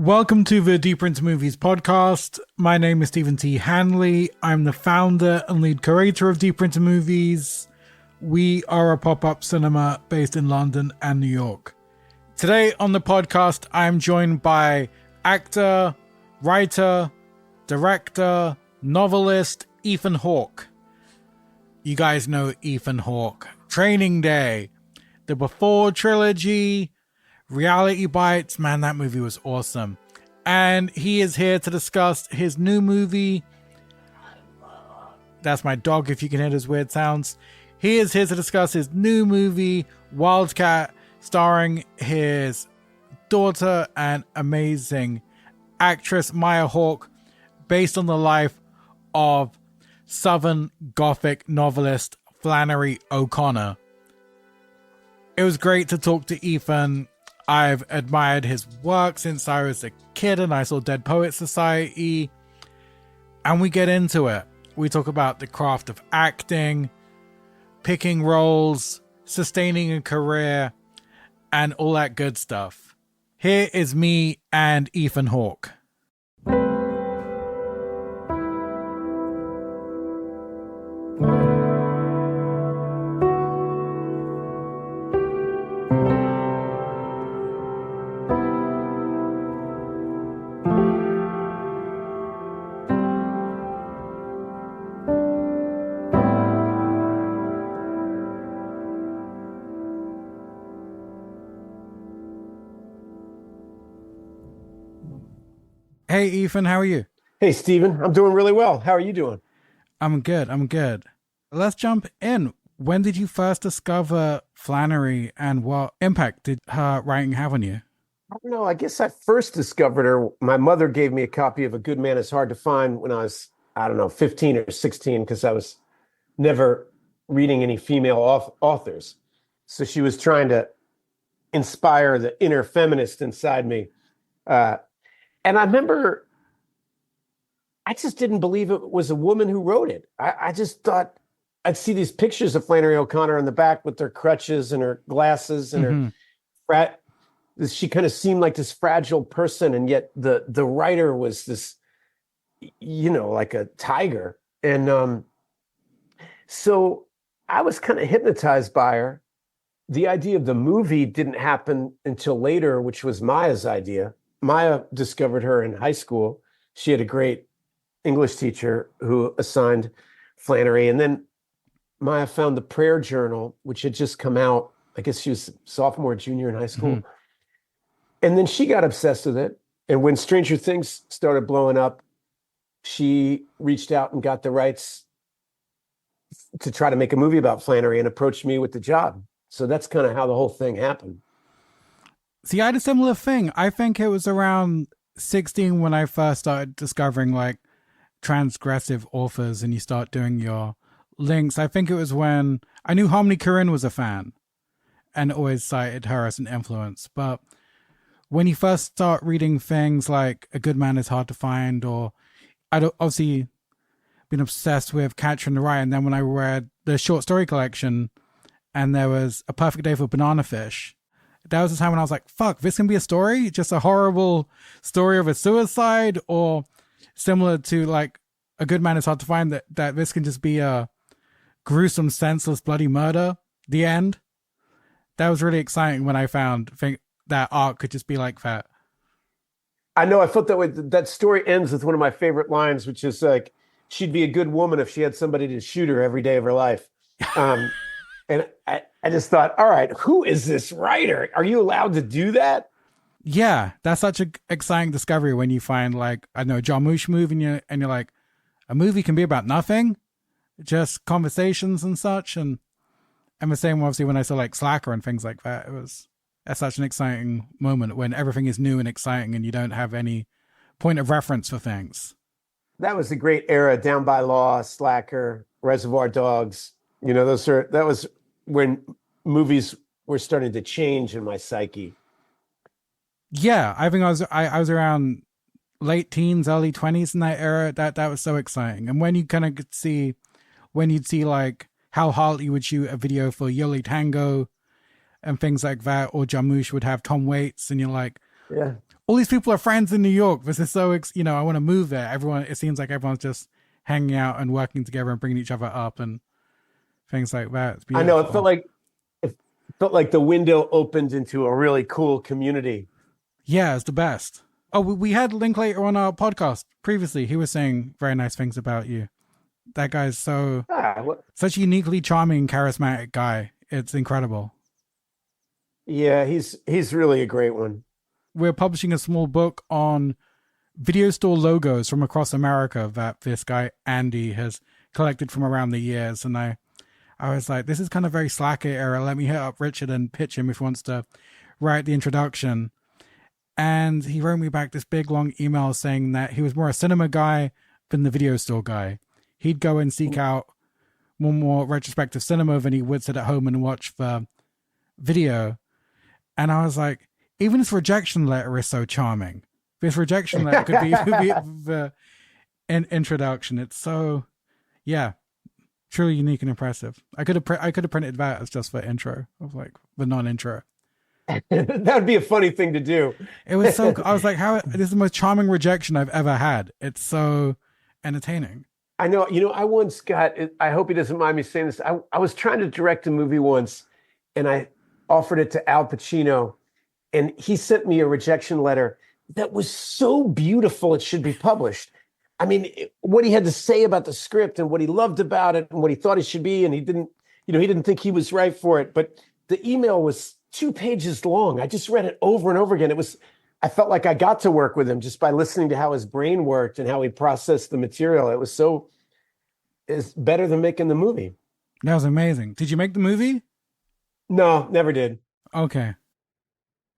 Welcome to the Deeper Into Movies podcast. My name is Stephen T. Hanley. I'm the founder and lead curator of Deeper Into Movies. We are a pop-up cinema based in London and New York. Today on the podcast, I'm joined by actor, writer, director, novelist, Ethan Hawke. You guys know Ethan Hawke. Training Day, the Before trilogy, Reality Bites. Man, that movie was awesome. And he is here to discuss his new movie. That's my dog, if you can hear his weird sounds. He is here to discuss his new movie, Wildcat, starring his daughter and amazing actress Maya Hawke, based on the life of Southern Gothic novelist Flannery O'Connor. It was great to talk to Ethan. I've admired his work since I was a kid and I saw Dead Poets Society. And we get into it. We talk about the craft of acting, picking roles, sustaining a career, and all that good stuff. Here is me and Ethan Hawke. Hey, Ethan, how are you? Hey, Steven. I'm doing really well. How are you doing? I'm good. Let's jump in. When did you first discover Flannery and what impact did her writing have on you? I don't know. I guess I first discovered her. My mother gave me a copy of A Good Man is Hard to Find when I was, 15 or 16, because I was never reading any female authors. So she was trying to inspire the inner feminist inside me. And I remember, I just didn't believe it was a woman who wrote it. I just thought I'd see these pictures of Flannery O'Connor in the back with her crutches and her glasses and her she kind of seemed like this fragile person, and yet the writer was this, like a tiger. And so I was kind of hypnotized by her. The idea of the movie didn't happen until later, which was Maya's idea. Maya discovered her in high school. She had a great English teacher who assigned Flannery. And then Maya found the prayer journal, which had just come out. I guess she was sophomore, junior in high school. Mm-hmm. And then she got obsessed with it. And when Stranger Things started blowing up, she reached out and got the rights to try to make a movie about Flannery and approached me with the job. So that's kind of how the whole thing happened. See, I had a similar thing. I think it was around 16 when I first started discovering like transgressive authors and you start doing your links. I think it was when I knew Harmony Korine was a fan and always cited her as an influence. But when you first start reading things like A Good Man is Hard to Find, or I'd obviously been obsessed with Catcher in the Rye. And then when I read the short story collection and there was A Perfect Day for Banana Fish, that was the time when I was like, fuck, this can be a story? Just a horrible story of a suicide? Or similar to like A Good Man is Hard to Find, that this can just be a gruesome, senseless, bloody murder, the end. That was really exciting when I think that art could just be like that. I know, I felt that way. That story ends with one of my favorite lines, which is like, she'd be a good woman if she had somebody to shoot her every day of her life. And I just thought, all right, who is this writer? Are you allowed to do that? Yeah, that's such an exciting discovery when you find like, I don't know, a Jarmusch movie and you're like, a movie can be about nothing, just conversations and such. And the same obviously when I saw like Slacker and things like that, that's such an exciting moment when everything is new and exciting and you don't have any point of reference for things. That was a great era. Down by Law, Slacker, Reservoir Dogs. That was when movies were starting to change in my psyche. Yeah, I think I was around late teens, early 20s in that era. That was so exciting. And when you kind of you'd see like how Hartley would shoot a video for Yoli Tango and things like that, or Jarmusch would have Tom Waits, and you're like, yeah. all these people are friends in New York. This is so, I want to move there. Everyone, it seems like everyone's just hanging out and working together and bringing each other up and things like that. It's I know beautiful. it felt like the window opened into a really cool community. Yeah, it's the best. Oh, we had Linklater on our podcast previously. He was saying very nice things about you. That guy's such a uniquely charming, charismatic guy. It's incredible. Yeah, he's really a great one. We're publishing a small book on video store logos from across America that this guy Andy has collected from around the years, and I was like, this is kind of very Slacker era. Let me hit up Richard and pitch him if he wants to write the introduction. And he wrote me back this big long email saying that he was more a cinema guy than the video store guy. He'd go and seek out more retrospective cinema than he would sit at home and watch the video. And I was like, even this rejection letter is so charming. This rejection letter could be the introduction. It's so, yeah, truly unique and impressive. I could have printed that as just the intro of like the non-intro. That would be a funny thing to do. It was so, I was like, this is the most charming rejection I've ever had. It's so entertaining. I know, I once I hope he doesn't mind me saying this. I was trying to direct a movie once and I offered it to Al Pacino and he sent me a rejection letter that was so beautiful it should be published. I mean, what he had to say about the script and what he loved about it and what he thought it should be. And he didn't think he was right for it. But the email was 2 pages long. I just read it over and over again. I felt like I got to work with him just by listening to how his brain worked and how he processed the material. It's better than making the movie. That was amazing. Did you make the movie? No, never did. Okay.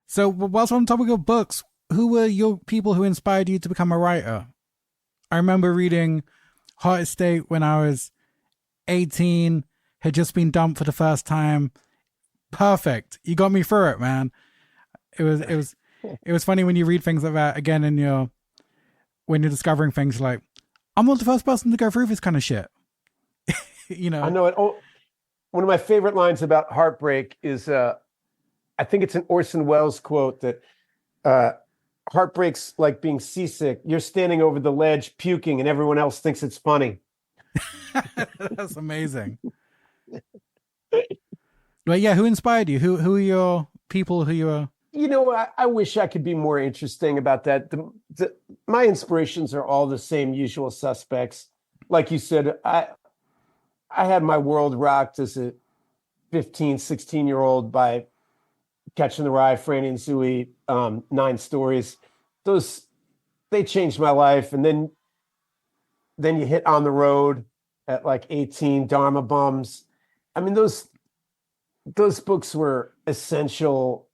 So whilst on the topic of books, who were your people who inspired you to become a writer? I remember reading Heart Estate when I was 18, had just been dumped for the first time. Perfect. You got me through it, man. It was funny when you read things like that again when you're discovering things like, I'm not the first person to go through this kind of shit. I know it. Oh, one of my favorite lines about heartbreak is, I think it's an Orson Welles quote that heartbreak's like being seasick. You're standing over the ledge puking and everyone else thinks it's funny. That's amazing. But yeah, who inspired you? Who are your people who you are? I wish I could be more interesting about that. My inspirations are all the same usual suspects. Like you said, I had my world rocked as a 15, 16-year-old by Catching the Rye, Franny and Zooey, 9 Stories. They changed my life. And then you hit On the Road at like 18, Dharma Bums. I mean, those books were essential.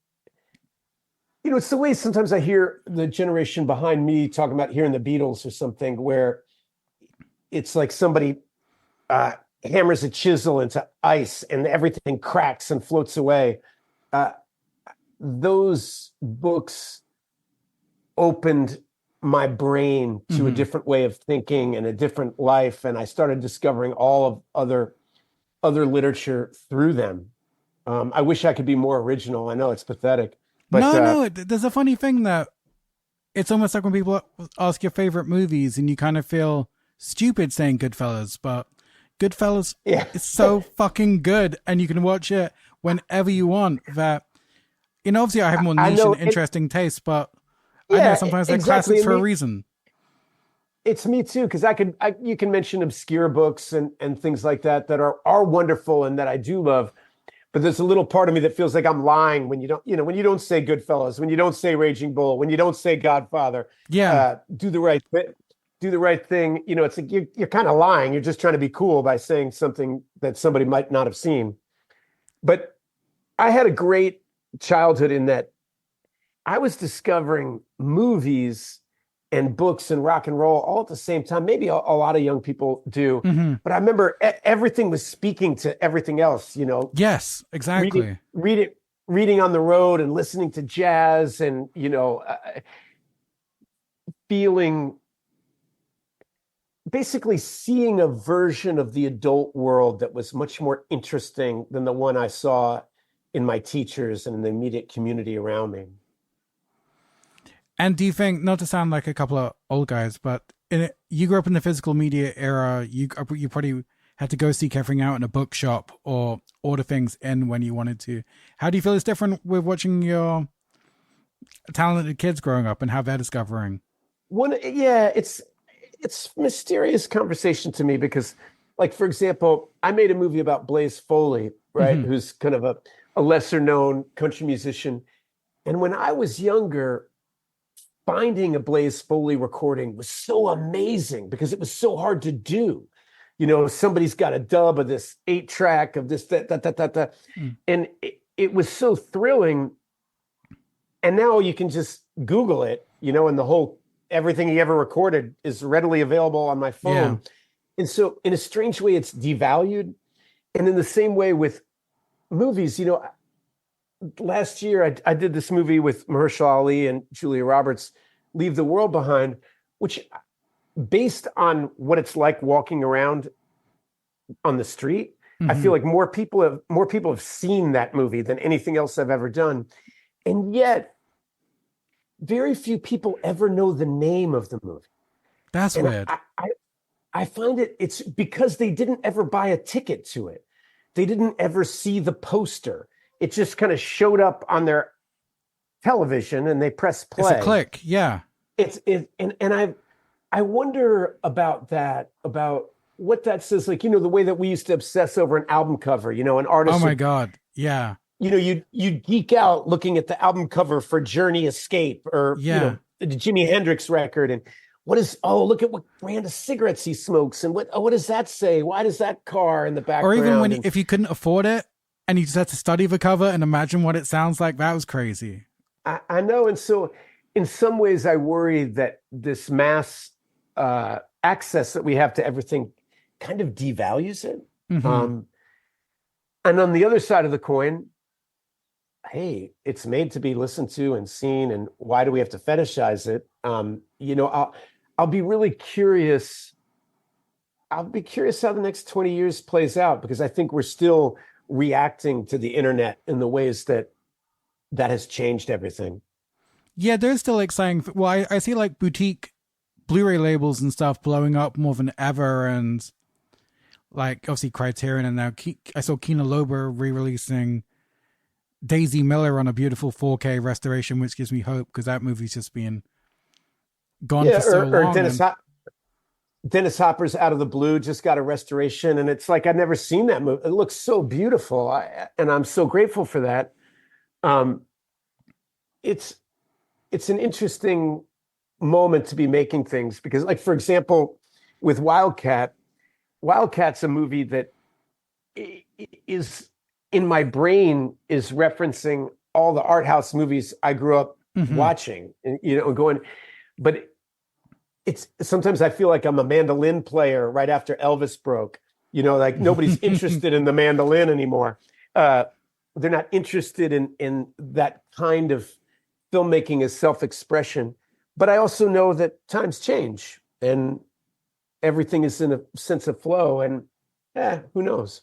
It's the way sometimes I hear the generation behind me talking about hearing the Beatles or something, where it's like somebody hammers a chisel into ice and everything cracks and floats away. Those books opened my brain to a different way of thinking and a different life. And I started discovering all of other literature through them. I wish I could be more original. I know it's pathetic. But, no, there's a funny thing that it's almost like when people ask your favorite movies and you kind of feel stupid saying Goodfellas, but Goodfellas is so fucking good and you can watch it whenever you want. That, obviously I have more niche and interesting tastes, but I know sometimes they're classics for a reason. It's me too, because you can mention obscure books and things like that are wonderful and that I do love. But there's a little part of me that feels like I'm lying when you don't say Goodfellas, when you don't say Raging Bull, when you don't say Godfather. Yeah. Do the right thing. It's like you're kind of lying. You're just trying to be cool by saying something that somebody might not have seen. But I had a great childhood in that I was discovering movies and books and rock and roll all at the same time. Maybe a lot of young people do. But I remember everything was speaking to everything else, Yes, exactly. Reading on the road and listening to jazz and, basically seeing a version of the adult world that was much more interesting than the one I saw in my teachers and in the immediate community around me. And do you think, not to sound like a couple of old guys, but you grew up in the physical media era, you probably had to go seek everything out in a bookshop or order things in when you wanted to. How do you feel it's different with watching your talented kids growing up and how they're discovering? Yeah, it's mysterious conversation to me because, like, for example, I made a movie about Blaze Foley, right, Mm-hmm. who's kind of a lesser known country musician. And when I was younger, finding a Blaze Foley recording was so amazing because it was so hard to do. Somebody's got a dub of this 8 track of this, that. Mm. And it was so thrilling. And now you can just Google it, and everything he ever recorded is readily available on my Yeah. phone. And so, in a strange way, it's devalued. And in the same way with movies, last year I did this movie with Mahershala Ali and Julia Roberts, Leave the World Behind, which, based on what it's like walking around on the street, I Mm-hmm. feel like more people have seen that movie than anything else I've ever done. And yet, very few people ever know the name of the movie. That's And weird. I find it's because they didn't ever buy a ticket to it. They didn't ever see the poster. It just kind of showed up on their television and they press It's a play. click. Yeah. I wonder about that, about what that says, like, the way that we used to obsess over an album cover, an Oh artist my would, God. Yeah. you'd geek out looking at the album cover for Journey Escape or, Yeah. the Jimi Hendrix record. And look at what brand of cigarettes he smokes. And what does that say? Why does that car in the Or even background? And if you couldn't afford it and you just had to study the cover and imagine what it sounds like, that was crazy. I know. And so in some ways, I worry that this mass access that we have to everything kind of devalues it. Mm-hmm. Um, and on the other side of the coin, hey, it's made to be listened to and seen. And why do we have to fetishize it? I'll be really curious. I'll be curious how the next 20 years plays out, because I think we're still reacting to the internet in the ways that has changed everything. Yeah, there's still exciting. Well, I see like boutique Blu-ray labels and stuff blowing up more than ever, and like obviously Criterion, and now I saw Kino Lorber re-releasing Daisy Miller on a beautiful 4K restoration, which gives me hope because that movie's just been gone Yeah, for so or long. And Dennis Hopper's Out of the Blue just got a restoration, and it's like I've never seen that movie. It looks so beautiful, and I'm so grateful for that. Um, it's it's an interesting moment to be making things because, like, for example, with Wildcat's a movie that is in my brain is referencing all the art house movies I grew up mm-hmm. watching, and going, but it's sometimes I feel like I'm a mandolin player right after Elvis broke. Like nobody's interested in the mandolin anymore. They're not interested in that kind of filmmaking as self-expression. But I also know that times change and everything is in a sense of flow. And who knows?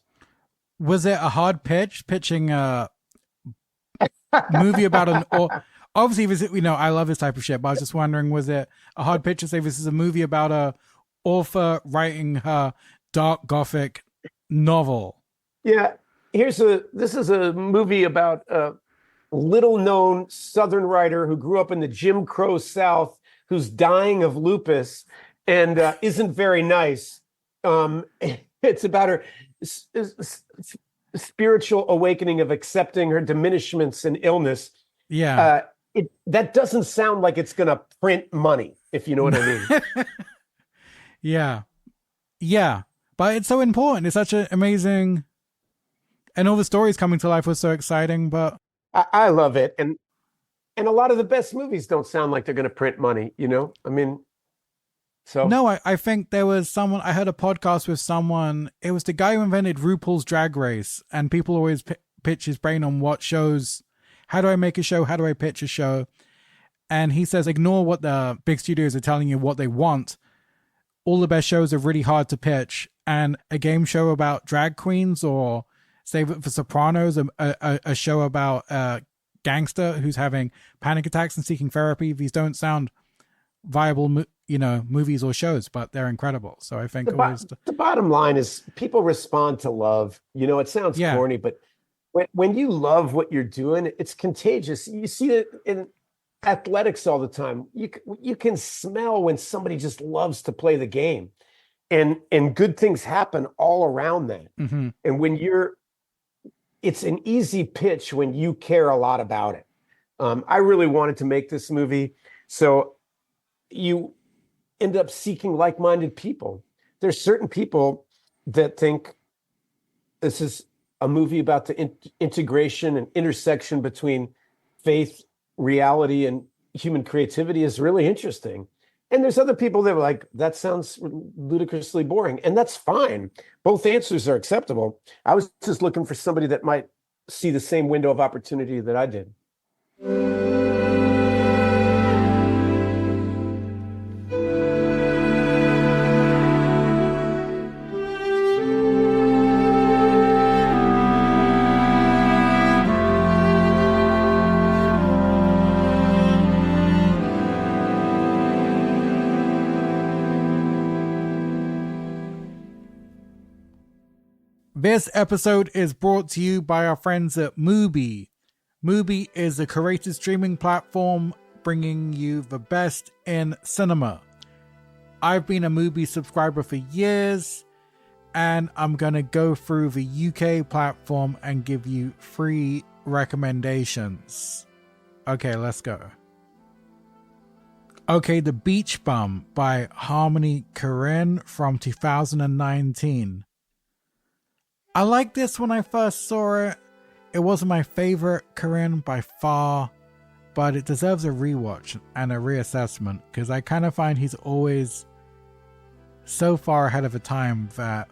Was it a hard pitching a movie about an or obviously was it, I love this type of shit, but I was just wondering, was it a hard pitch to say this is a movie about a author writing her dark gothic novel? Yeah, this is a movie about a little known Southern writer who grew up in the Jim Crow South, who's dying of lupus and isn't very nice. It's about her spiritual awakening of accepting her diminishments and illness. Yeah. That doesn't sound like it's going to print money, if you know what I mean. Yeah. Yeah. But it's so important. It's such an amazing, and all the stories coming to life was so exciting, but I love it. And a lot of the best movies don't sound like they're going to print money, I mean, so. No, I think there was someone, I heard a podcast with someone, it was the guy who invented RuPaul's Drag Race, and people always pitch his brain on what shows, how do I make a show, how do I pitch a show? And he says, ignore what the big studios are telling you what they want. All the best shows are really hard to pitch. And a game show about drag queens, or say for Sopranos, a show about gangster who's having panic attacks and seeking therapy. These don't sound viable, movies or shows, but they're incredible. So I think The bottom line is people respond to love. It sounds yeah. corny, but when you love what you're doing, it's contagious. You see it in athletics all the time. You can smell when somebody just loves to play the game, and good things happen all around that. Mm-hmm. And it's an easy pitch when you care a lot about it. I really wanted to make this movie, so you end up seeking like-minded people. There's certain people that think this is a movie about the integration and intersection between faith, reality, and human creativity is really interesting. And there's other people that were like, that sounds ludicrously boring. And that's fine. Both answers are acceptable. I was just looking for somebody that might see the same window of opportunity that I did. This episode is brought to you by our friends at Mubi. Mubi is a curated streaming platform bringing you the best in cinema. I've been a Mubi subscriber for years, and I'm going to go through the UK platform and give you 3 recommendations. Okay, let's go. Okay, The Beach Bum by Harmony Korine from 2019. I liked this when I first saw it. It wasn't my favorite Korine by far, but it deserves a rewatch and a reassessment because I kind of find he's always so far ahead of the time that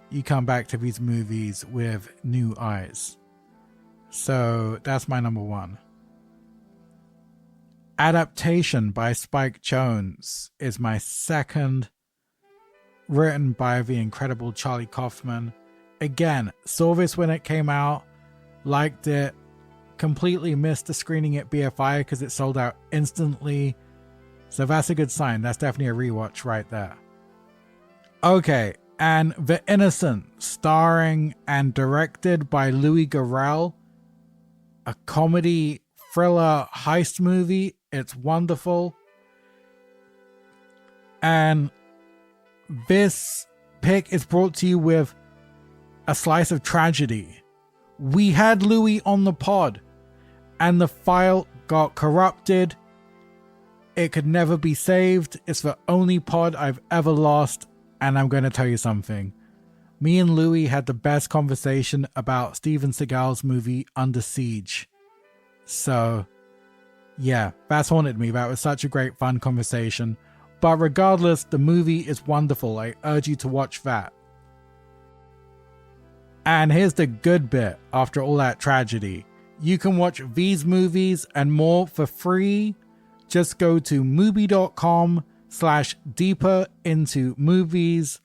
you come back to these movies with new eyes. So that's my number 1. Adaptation by Spike Jonze is my second, written by the incredible Charlie Kaufman. Again, saw this when it came out, liked it, completely missed the screening at BFI because it sold out instantly. So that's a good sign. That's definitely a rewatch right there. Okay, and The Innocent, starring and directed by Louis Garrel, a comedy thriller heist movie. It's wonderful. And this pick is brought to you with a slice of tragedy. We had Louis on the pod, and the file got corrupted. It could never be saved. It's the only pod I've ever lost, and I'm going to tell you something. Me and Louis had the best conversation about Steven Seagal's movie Under Siege. So, yeah, that's haunted me. That was such a great, fun conversation. But regardless, the movie is wonderful. I urge you to watch that. And here's the good bit after all that tragedy. You can watch these movies and more for free. Just go to Mubi.com/deeper into movies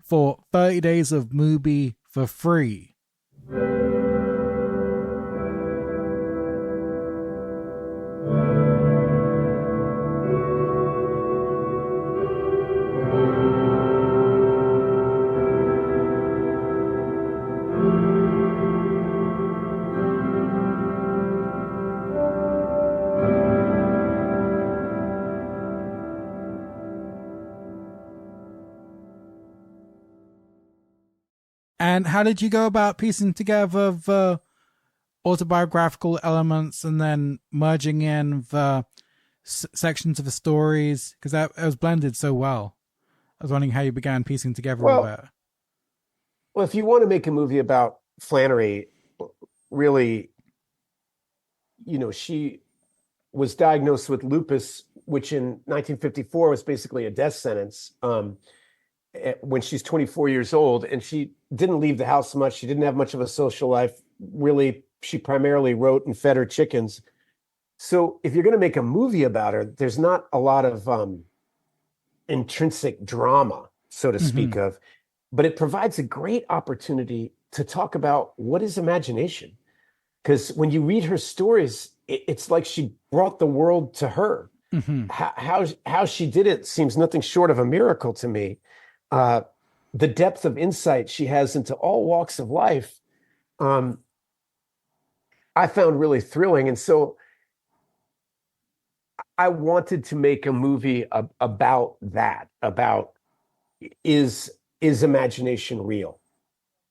for 30 days of Mubi for free. And how did you go about piecing together the autobiographical elements and then merging in the sections of the stories? Because that was blended so well. I was wondering how you began piecing together all that. Well, if you want to make a movie about Flannery, really, she was diagnosed with lupus, which in 1954 was basically a death sentence. When she's 24 years old, and she didn't leave the house much. She didn't have much of a social life. Really, she primarily wrote and fed her chickens. So if you're going to make a movie about her, there's not a lot of intrinsic drama, so to speak of, but it provides a great opportunity to talk about what is imagination. because when you read her stories, it's like she brought the world to her. Hmm. How she did it seems nothing short of a miracle to me. Uh, the depth of insight she has into all walks of life, um, I found really thrilling. And so I wanted to make a movie about that, about is is imagination real?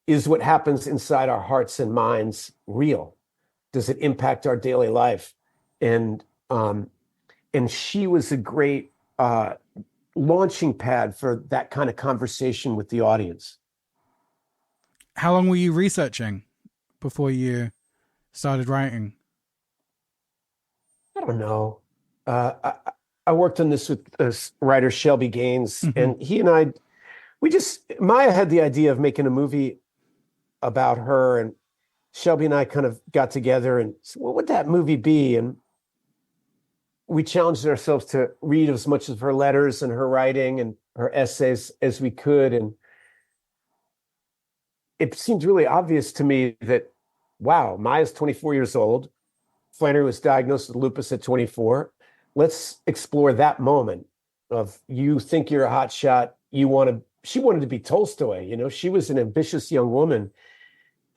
Is what happens inside our hearts and minds real? Does it impact our daily life? And um, and she was a great launching pad for that kind of conversation with the audience. How long were you researching before you started writing? I don't know. I worked on this with writer Shelby Gaines, Hmm. and he and I, we just, Maya had the idea of making a movie about her, and Shelby and I kind of got together and said, what would that movie be? And we challenged ourselves to read as much of her letters and her writing and her essays as we could. And it seemed really obvious to me that, wow, Maya's 24 years old. Flannery was diagnosed with lupus at 24. Let's explore that moment of you think you're a hot shot. She wanted to be Tolstoy. She was an ambitious young woman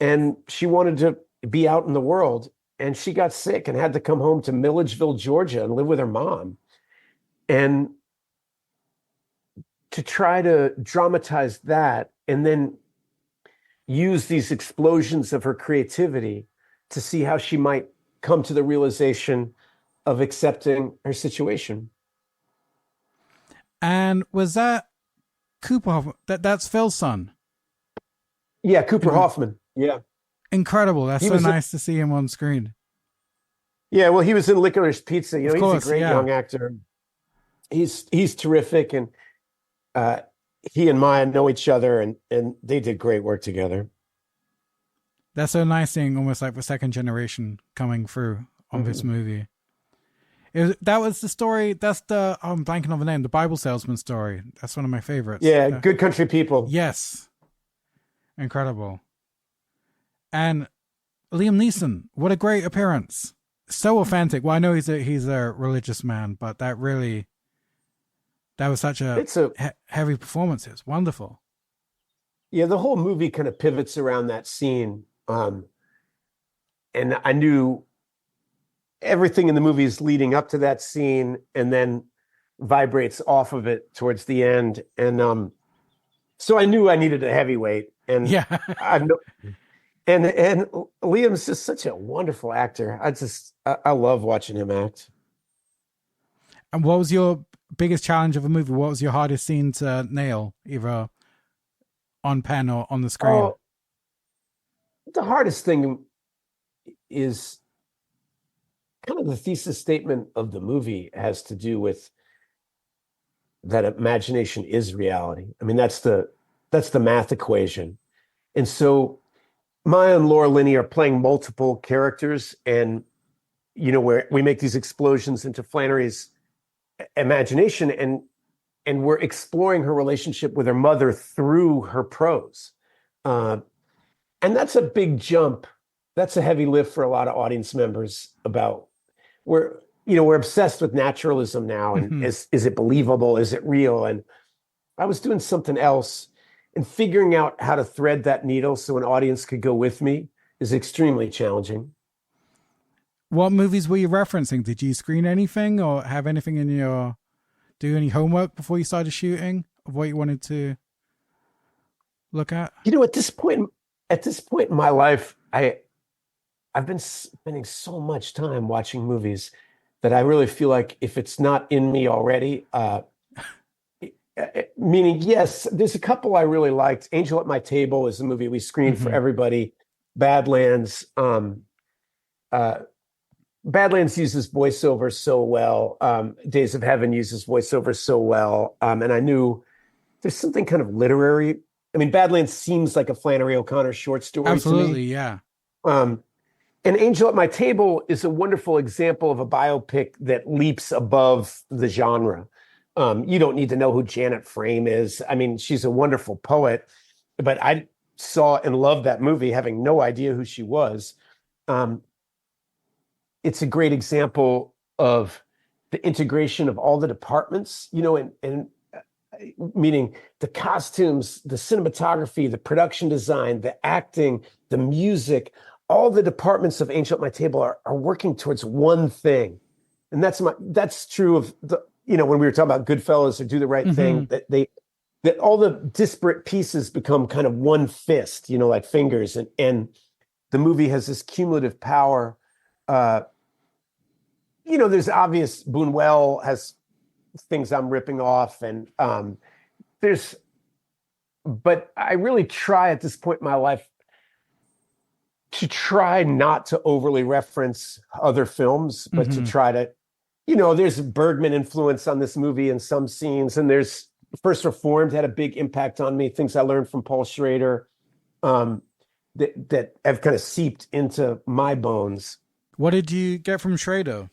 and she wanted to be out in the world. And she got sick and had to come home to Milledgeville, Georgia and live with her mom. And to try to dramatize that and then use these explosions of her creativity to see how she might come to the realization of accepting her situation. And was that Cooper Hoffman? That's Phil's son. Yeah, Cooper In- Hoffman. Yeah. Incredible. That's He so was nice to see him on screen. yeah, well, he was in Licorice Pizza. Of He's a course, great yeah. young actor. He's terrific and uh he and Maya know each other and they did great work together. That's so nice seeing almost like the second generation coming through on this Mhm. movie. That was the story. That's the I'm blanking on the name. The Bible salesman story. That's one of my favorites. Yeah, Good Country People. Yes, incredible. And Liam Neeson, what a great appearance! So authentic. Well, I know he's a religious man, but that was such a It's a heavy performance. It's wonderful. Yeah, the whole movie kind of pivots around that scene. And I knew everything in the movie is leading up to that scene and then vibrates off of it towards the end. And so I knew I needed a heavyweight. And Yeah. I know and Liam's just such a wonderful actor. I love watching him act. And what was your biggest challenge of the movie? What was your hardest scene to nail, either on pen or on the screen? Oh, the hardest thing is kind of the thesis statement of the movie has to do with that imagination is reality. I mean, that's the math equation. And so Maya and Laura Linney are playing multiple characters, and where we make these explosions into Flannery's imagination, and we're exploring her relationship with her mother through her prose. Uh, and that's a big jump. That's a heavy lift for a lot of audience members about we're obsessed with naturalism now, and Mm-hmm. is it believable? Is it real? And I was doing something else, and figuring out how to thread that needle so an audience could go with me is extremely challenging. What movies were you referencing? Did you screen anything or have anything in your do any homework before you started shooting of what you wanted to look at? At this point in my life, I've been spending so much time watching movies that I really feel like if it's not in me already, meaning, yes, there's a couple I really liked. Angel at My Table is a movie we screened for Mm-hmm. everybody. Badlands, uh, Badlands uses voiceover so well. Days of Heaven uses voiceover so well. And I knew there's something kind of literary. I mean, Badlands seems like a Flannery O'Connor short story to me. Absolutely, yeah. Um, and Angel at My Table is a wonderful example of a biopic that leaps above the genre. You don't need to know who Janet Frame is. I mean, she's a wonderful poet, but I saw and loved that movie having no idea who she was. um, it's a great example of the integration of all the departments, and meaning the costumes, the cinematography, the production design, the acting, the music, all the departments of Angel at My Table are working towards one thing. And that's true of when we were talking about Goodfellas or Do the Right Mm-hmm. Thing, that all the disparate pieces become kind of one fist, like fingers. And the movie has this cumulative power. There's obvious Buñuel has things I'm ripping off, and but I really try at this point in my life to try not to overly reference other films, but to Mm-hmm. try to, there's Bergman influence on this movie in some scenes, and there's First Reformed had a big impact on me, things I learned from Paul Schrader, that have kind of seeped into my bones. What did you get from Schrader?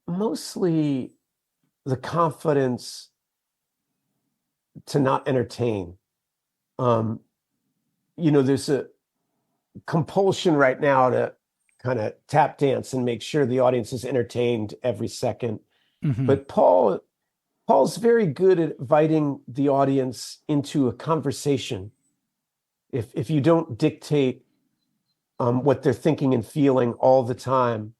Mostly the confidence to not entertain. Um, there's a compulsion right now to kind of tap dance and make sure the audience is entertained every second. Mm-hmm. But Paul's very good at inviting the audience into a conversation. If you don't dictate what they're thinking and feeling all the time,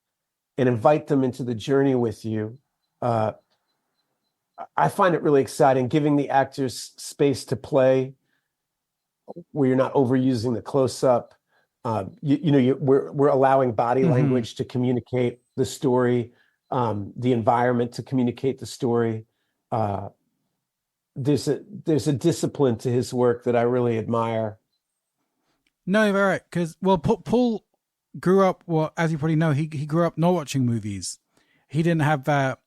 and invite them into the journey with you, I find it really exciting, giving the actors space to play, where you're not overusing the close up. We're allowing body Mm-hmm. language to communicate the story, the environment to communicate the story. There's a discipline to his work that I really admire. No, you're right. Because Paul grew up. Well, as you probably know, he grew up not watching movies. He didn't have that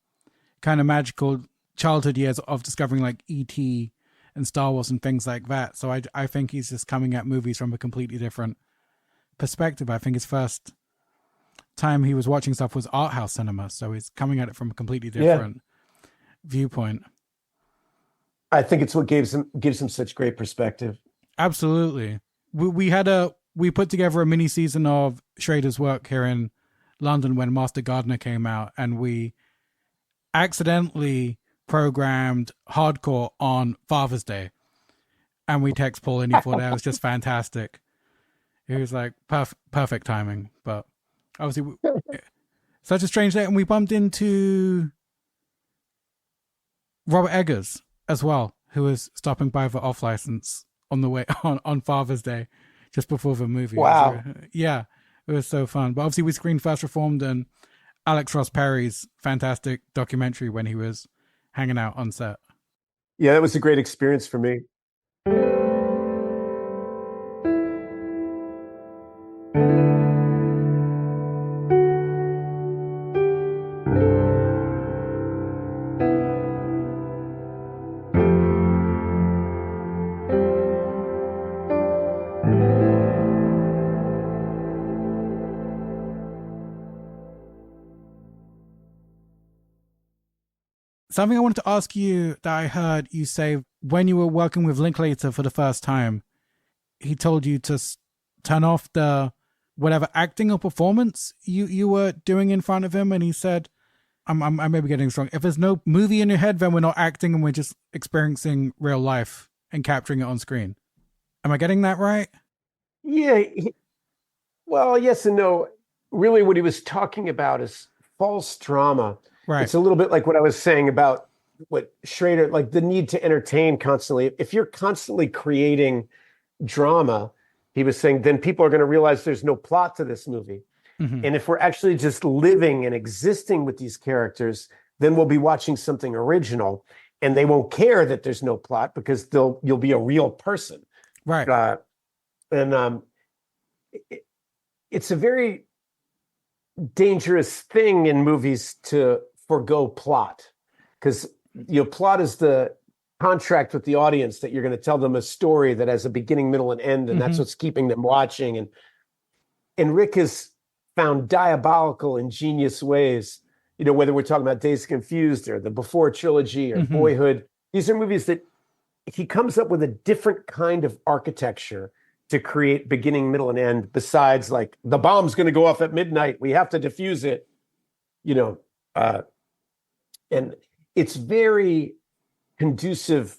kind of magical childhood years of discovering like E.T. and Star Wars and things like that. So I think he's just coming at movies from a completely different perspective. I think his first time he was watching stuff was art house cinema, so he's coming at it from a completely different viewpoint. I think it's what gives him such great perspective. Absolutely. We put together a mini season of Schrader's work here in London when Master Gardener came out, and we accidentally programmed Hardcore on Father's Day, and we text Paul and he thought that was just fantastic. He was like perfect timing, but obviously such a strange day. And we bumped into Robert Eggers as well, who was stopping by for Off License on the way on Father's Day, just before the movie. Wow. It was so fun. But obviously we screened First Reformed and Alex Ross Perry's fantastic documentary when he was hanging out on set. Yeah, that was a great experience for me. Something I wanted to ask you that I heard you say when you were working with Linklater for the first time, he told you to turn off the whatever acting or performance you were doing in front of him, and he said, I may be getting this wrong. If there's no movie in your head, then we're not acting and we're just experiencing real life and capturing it on screen. Am I getting that right? Yeah. Well, yes and no. Really, what he was talking about is false drama. Right. It's a little bit like what I was saying about what Schrader, like the need to entertain constantly. If you're constantly creating drama, he was saying, then people are going to realize there's no plot to this movie. Mm-hmm. And if we're actually just living and existing with these characters, then we'll be watching something original, and they won't care that there's no plot because you'll be a real person. Right. It's a very dangerous thing in movies to forgo plot, because plot is the contract with the audience that you're going to tell them a story that has a beginning, middle, and end, and that's what's keeping them watching. And Rick has found diabolical, ingenious ways, whether we're talking about Days Confused or the Before trilogy or Boyhood. These are movies that he comes up with a different kind of architecture to create beginning, middle, and end, besides like the bomb's going to go off at midnight, we have to defuse it, you know. And it's very conducive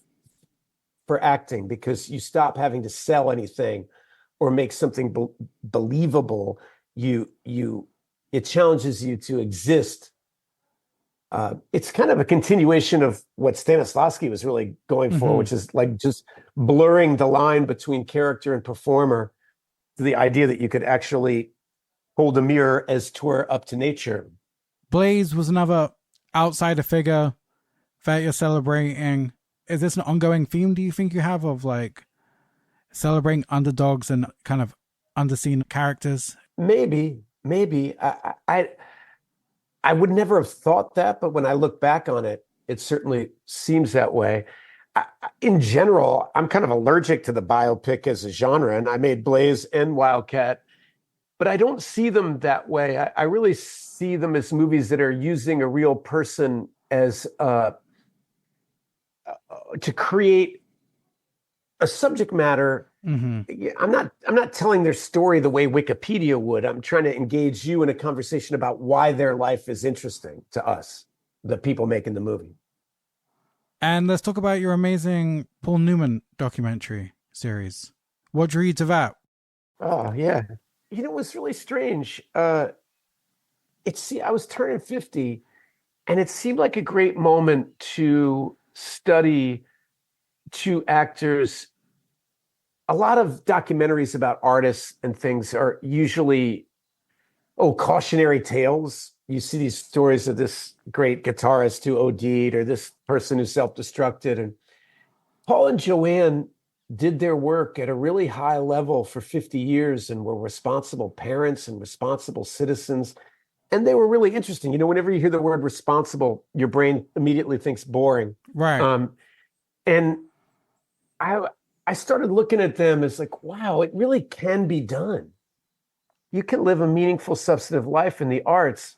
for acting because you stop having to sell anything or make something believable. It challenges you to exist. It's kind of a continuation of what Stanislavski was really going for, which is like just blurring the line between character and performer to the idea that you could actually hold a mirror as twere up to nature. Blaze was another outsider figure that you're celebrating. Is this an ongoing theme, do you think you have, of like celebrating underdogs and kind of underseen characters? Maybe. I would never have thought that, but when I look back on it, it certainly seems that way. In general, I'm kind of allergic to the biopic as a genre, and I made Blaze and Wildcat, but I don't see them that way. I really see them as movies that are using a real person as to create a subject matter. I'm not telling their story the way Wikipedia would. I'm trying to engage you in a conversation about why their life is interesting to us, the people making the movie. And let's talk about your amazing Paul Newman documentary series. What drew you to that? Oh, yeah. It was really strange. I was turning 50, and it seemed like a great moment to study two actors. A lot of documentaries about artists and things are usually, cautionary tales. You see these stories of this great guitarist who OD'd or this person who self-destructed. And Paul and Joanne did their work at a really high level for 50 years and were responsible parents and responsible citizens. And they were really interesting. Whenever you hear the word responsible, your brain immediately thinks boring. Right. And I started looking at them as like, wow, it really can be done. You can live a meaningful, substantive life in the arts.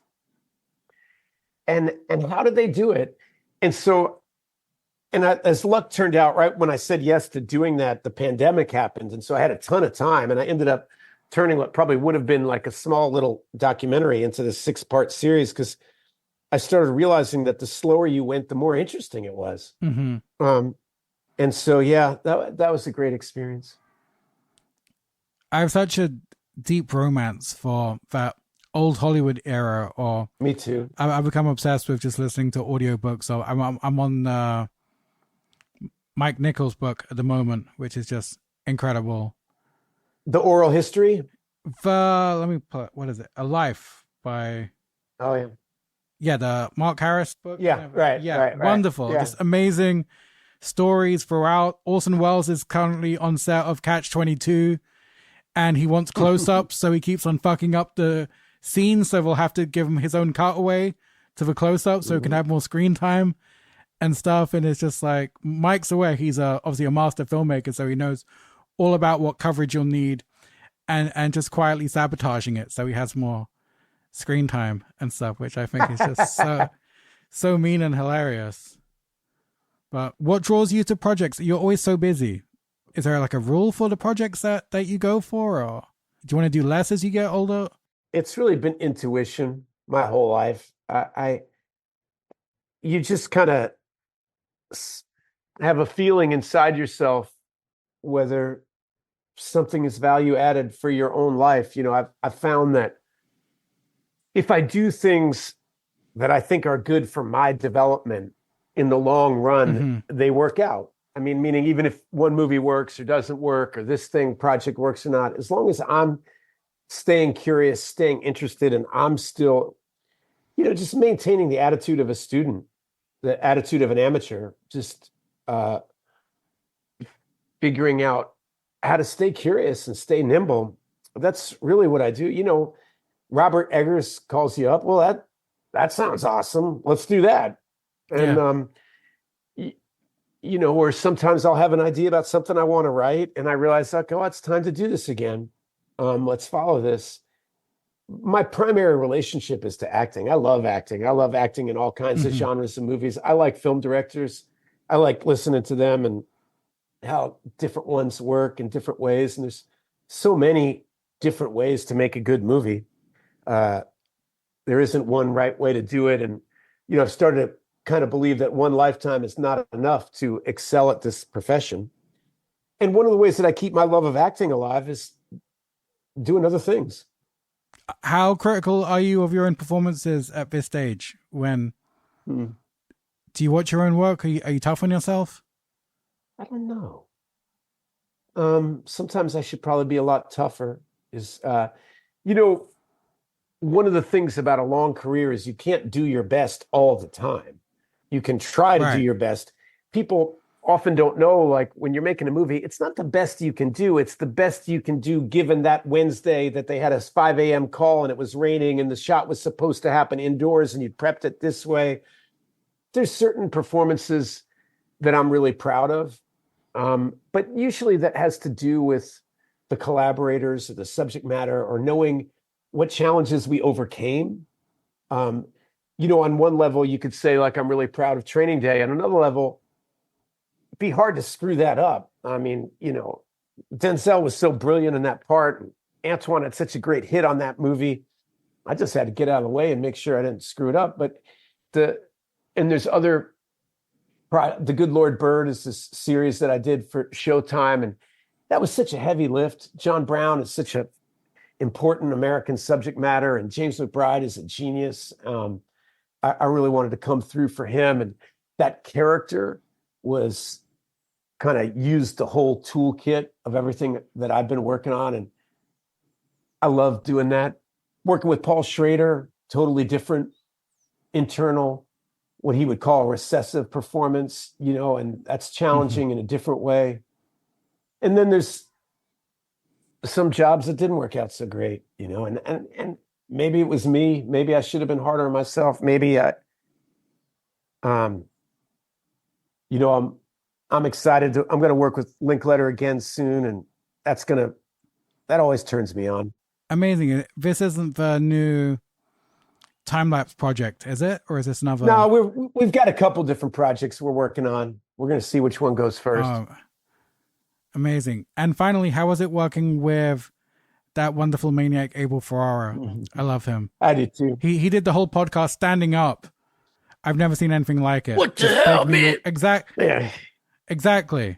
And how did they do it? As luck turned out, right when I said yes to doing that, the pandemic happened. And so I had a ton of time, and I ended up turning what probably would have been like a small little documentary into this 6-part series, because I started realizing that the slower you went, the more interesting it was. And so, yeah, that was a great experience. I have such a deep romance for that old Hollywood era. Or me too. I've become obsessed with just listening to audiobooks. So I'm on Mike Nichols' book at the moment, which is just incredible. The Oral History? Let me put, what is it? A Life by... Oh, yeah. Yeah, the Mark Harris book. Yeah, right. Yeah, right, wonderful. Yeah. Just amazing stories throughout. Orson Welles is currently on set of Catch-22, and he wants close-ups, so he keeps on fucking up the scene, so we'll have to give him his own cutaway to the close-up so he can have more screen time and stuff. And it's just like, Mike's aware he's obviously a master filmmaker, so he knows all about what coverage you'll need, and just quietly sabotaging it so he has more screen time and stuff, which I think is just so mean and hilarious. But what draws you to projects? You're always so busy. Is there like a rule for the projects that you go for, or do you want to do less as you get older? It's really been intuition my whole life. You just kind of have a feeling inside yourself whether something is value added for your own life. I've found that if I do things that I think are good for my development in the long run, they work out. I mean, meaning even if one movie works or doesn't work, or this project works or not, as long as I'm staying curious, staying interested, and I'm still, just maintaining the attitude of a student, the attitude of an amateur, just figuring out how to stay curious and stay nimble. That's really what I do. Robert Eggers calls you up. Well, that sounds awesome. Let's do that. And, or sometimes I'll have an idea about something I want to write, and I realize, it's time to do this again. Let's follow this. My primary relationship is to acting. I love acting. I love acting in all kinds of genres of movies. I like film directors. I like listening to them and how different ones work in different ways. And there's so many different ways to make a good movie. Uh, there isn't one right way to do it. And, I've started to kind of believe that one lifetime is not enough to excel at this profession. And one of the ways that I keep my love of acting alive is doing other things. How critical are you of your own performances at this stage? When Hmm. do you watch your own work? Are you tough on yourself? I don't know. Sometimes I should probably be a lot tougher. Is you know, One of the things about a long career is you can't do your best all the time. You can try to do Right. your best. People often don't know, like when you're making a movie, it's not the best you can do. It's the best you can do given that Wednesday that they had a 5 a.m. call and it was raining and the shot was supposed to happen indoors and you prepped it this way. There's certain performances that I'm really proud of. But usually that has to do with the collaborators or the subject matter or knowing what challenges we overcame. Um, on one level, you could say, like, I'm really proud of Training Day. On another level, it'd be hard to screw that up. I mean, Denzel was so brilliant in that part. And Antoine had such a great hit on that movie. I just had to get out of the way and make sure I didn't screw it up. But there's other The Good Lord Bird is this series that I did for Showtime, and that was such a heavy lift. John Brown is such a important American subject matter, and James McBride is a genius. I really wanted to come through for him, and that character was kind of used the whole toolkit of everything that I've been working on, and I love doing that. Working with Paul Schrader, totally different internal, what he would call a recessive performance, and that's Mhm. challenging in a different way. And then there's some jobs that didn't work out so great, and maybe it was me. Maybe I should have been harder on myself. Maybe um, I'm excited I'm going to work with Linkletter again soon, and that always turns me on. Amazing. This isn't the new time lapse project, is it? Or is this another? No, we've got a couple different projects we're working on. We're going to see which one goes first. Oh, amazing. And finally, how was it working with that wonderful maniac, Abel Ferrara? I love him. I do too. He did the whole podcast standing up. I've never seen anything like it. What the hell, man? Yeah. Exactly.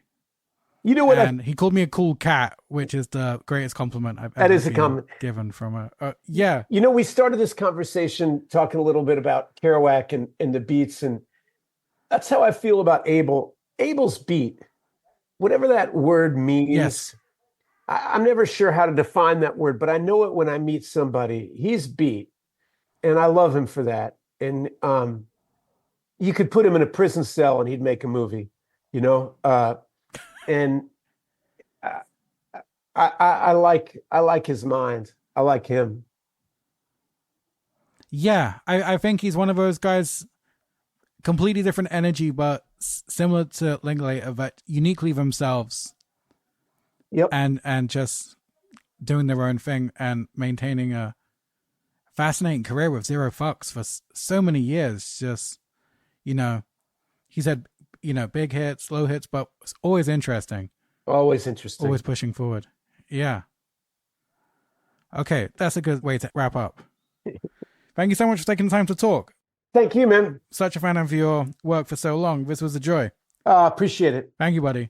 You know what? And he called me a cool cat, which is the greatest compliment I've That ever is a been compliment. given from a. Yeah. We started this conversation talking a little bit about Kerouac and the beats, and that's how I feel about Abel. Abel's beat, whatever that word means. Yes. I'm never sure how to define that word, but I know it when I meet somebody. He's beat, and I love him for that. And you could put him in a prison cell and he'd make a movie, and I like his mind. I like him. Yeah, I think he's one of those guys, completely different energy, but similar to Linklater, but uniquely themselves. Yep. And just doing their own thing and maintaining a fascinating career with zero fucks for so many years. Just, he's had, big hits, slow hits, but it's always interesting. Always interesting. Always pushing forward. Yeah. Okay, that's a good way to wrap up. Thank you so much for taking the time to talk. Thank you, man. Such a fan of your work for so long. This was a joy. Appreciate it. Thank you, buddy.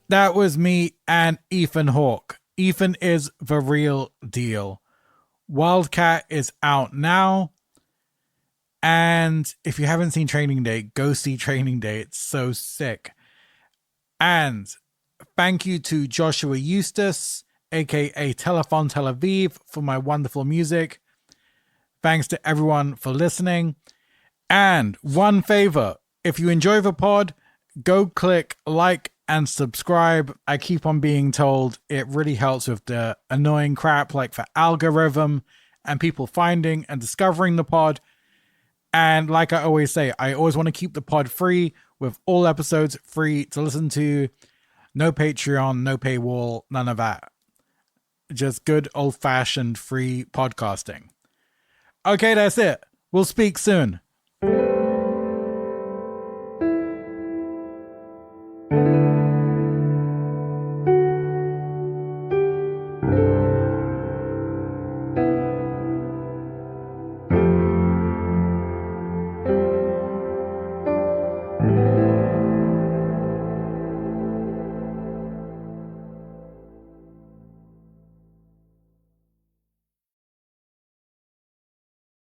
That was me and Ethan Hawke. Ethan is the real deal. Wildcat is out now. And if you haven't seen Training Day, go see Training Day. It's so sick. And thank you to Joshua Eustace, aka Telefon Tel Aviv, for my wonderful music. Thanks to everyone for listening. And one favor, if you enjoy the pod, go click like and subscribe. I keep on being told it really helps with the annoying crap like the algorithm and people finding and discovering the pod. And like I always say, I always want to keep the pod free, with all episodes free to listen to. No Patreon, no paywall, none of that. Just good old fashioned free podcasting. Okay, that's it. We'll speak soon.